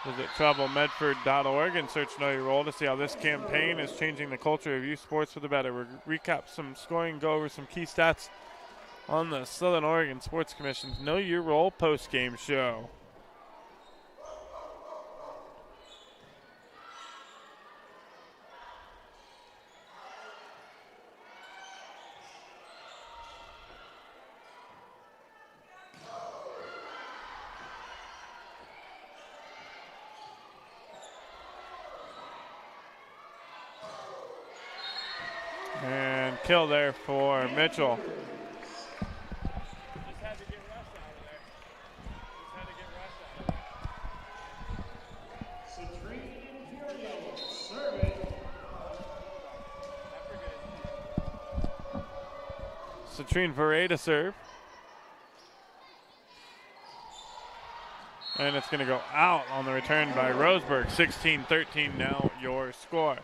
Visit TravelMedford.org and search Know Your Role to see how this campaign is changing the culture of youth sports for the better. We'll recap some scoring, go over some key stats on the Southern Oregon Sports Commission's Know Your Role post-game show. And kill there for Mitchell. Citrine Verre to serve. And it's going to go out on the return by Roseburg. 16-13 now your score.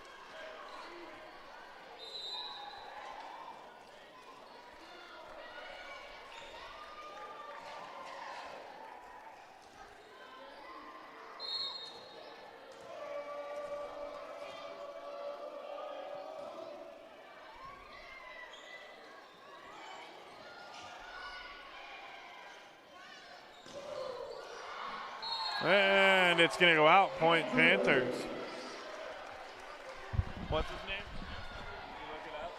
And it's going to go out, point Panthers. What's his name? Can you look it up?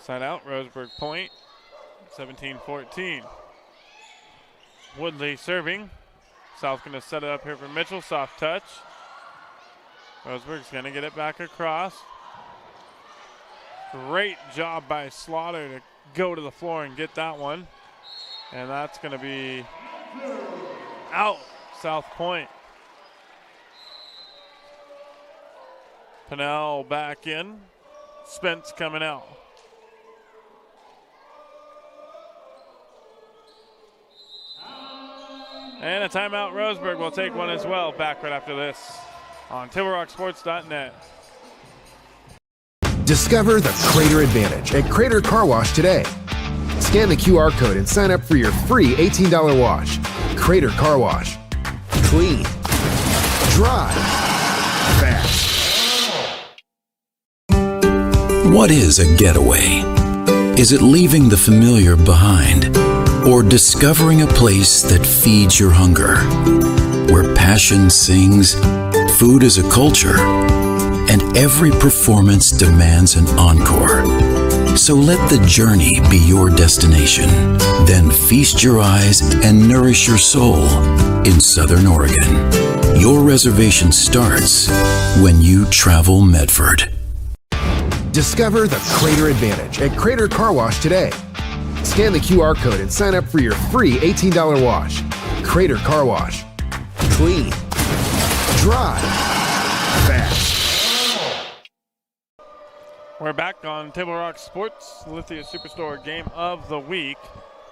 Side out, Roseburg point, 17-14. Woodley serving. South going to set it up here for Mitchell, soft touch. Roseburg's going to get it back across. Great job by Slaughter to go to the floor and get that one. And that's going to be out, South Point. Pinnell back in. Spence coming out. And a timeout, Roseburg will take one as well. Back right after this on TableRockSports.net. Discover the Crater Advantage at Crater Car Wash today. Scan the QR code and sign up for your free $18 wash. Crater Car Wash. Clean. Dry. Fast. What is a getaway? Is it leaving the familiar behind? Or discovering a place that feeds your hunger? Where passion sings, food is a culture, and every performance demands an encore. So let the journey be your destination. Then feast your eyes and nourish your soul in Southern Oregon. Your reservation starts when you travel Medford. Discover the Crater Advantage at Crater Car Wash today. Scan the QR code and sign up for your free $18 wash. Crater Car Wash. Clean. Dry. Fast. We're back on Table Rock Sports, Lithia Superstore game of the week.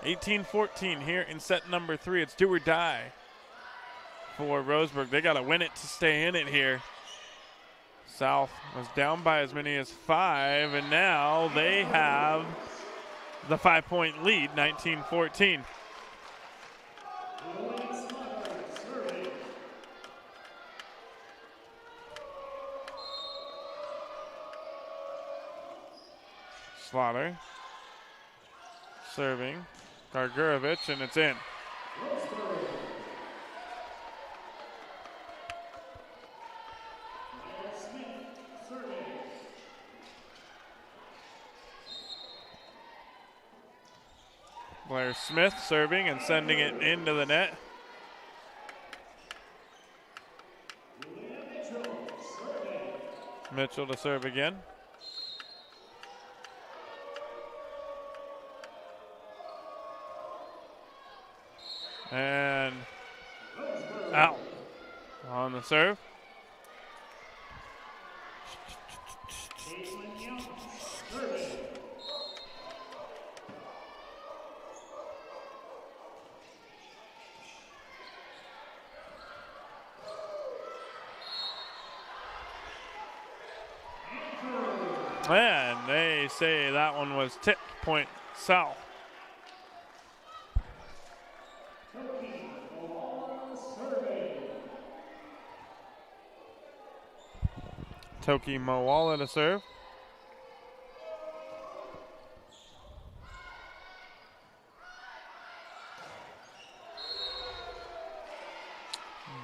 18-14 here in set number 3. It's do or die for Roseburg. They got to win it to stay in it here. South was down by as many as 5, and now they have the 5-point lead, 19-14. Slaughter serving, Gargurovich, and it's in. Blair Smith serving and sending it into the net. Mitchell to serve again. And out on the serve. And they say that one was tipped, point south. Toki Moala to serve.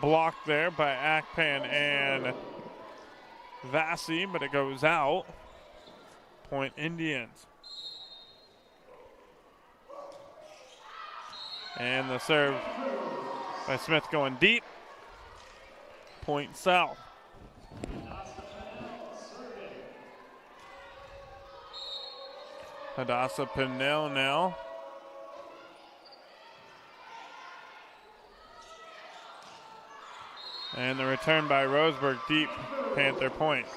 Blocked there by Akpan and Vassie, but it goes out. Point Indians. And the serve by Smith going deep. Point south. Hadassah Pinnell now. And the return by Roseburg deep, Panther point.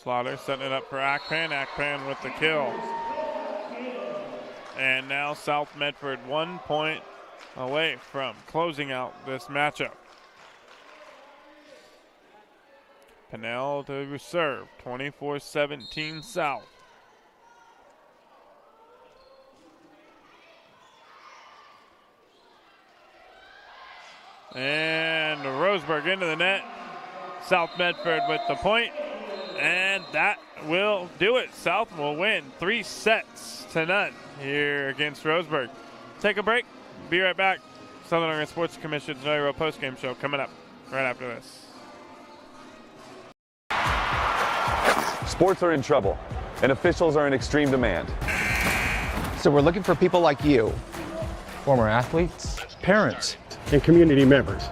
Slaughter setting it up for Akpan. Akpan with the kill. And now South Medford 1 point away from closing out this matchup. Pinnell to serve, 24-17 South. And Roseburg into the net. South Medford with the point. And that will do it. South will win 3-0 here against Roseburg. Take a break. Be right back. Southern Oregon Sports Commission's inaugural postgame show coming up right after this. Sports are in trouble, and officials are in extreme demand. So we're looking for people like you. Former athletes, Parents and community members.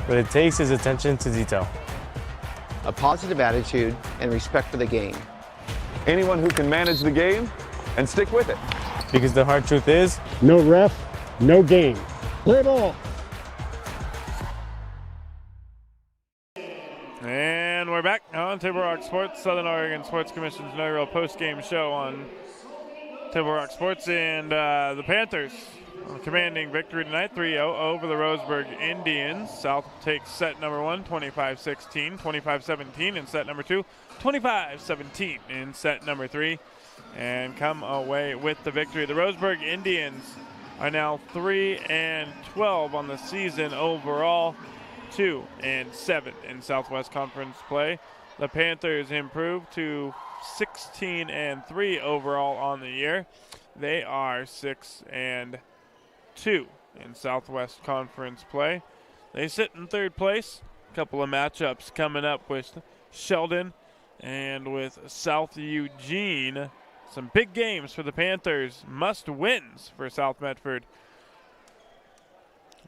what it takes is attention to detail. A positive attitude and respect for the game. Anyone who can manage the game and stick with it. Because the hard truth is, No ref, no game. Play ball. And we're back on Table Rock Sports, Southern Oregon Sports Commission's inaugural post-game show on Table Rock Sports. And the Panthers commanding victory tonight, 3-0 over the Roseburg Indians. South takes set number 1, 25-16, 25-17 in set number 2, 25-17 in set number 3, and come away with the victory. The Roseburg Indians are now 3-12 on the season overall, 2-7 in Southwest Conference play. The Panthers improved to 16-3 overall on the year. They are 6-2 in Southwest Conference play. They sit in third place. A couple of matchups coming up with Sheldon and with South Eugene. Some big games for the Panthers, must-wins for South Medford.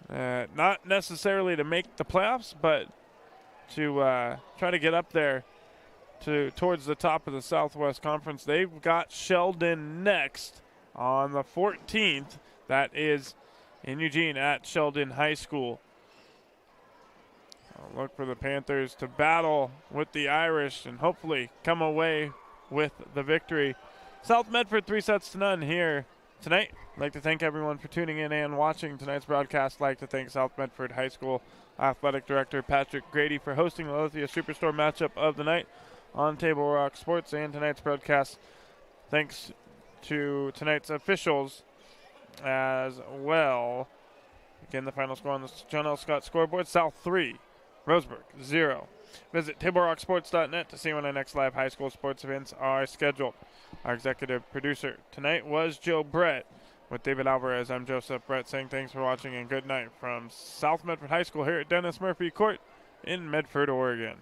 Not necessarily to make the playoffs, but to try to get up there towards the top of the Southwest Conference. They've got Sheldon next on the 14th. That is in Eugene at Sheldon High School. I'll look for the Panthers to battle with the Irish and hopefully come away with the victory. South Medford 3-0 here tonight. I'd like to thank everyone for tuning in and watching tonight's broadcast. I'd like to thank South Medford High School Athletic Director Patrick Grady for hosting the Lithia Superstore matchup of the night on Table Rock Sports and tonight's broadcast. Thanks to tonight's officials as well. Again, the final score on the John L. Scott scoreboard: South 3, Roseburg 0. Visit TableRockSports.net to see when our next live high school sports events are scheduled. Our executive producer tonight was Joe Brett. With David Alvarez, I'm Joseph Brett saying thanks for watching and good night from South Medford High School here at Dennis Murphy Court in Medford, Oregon.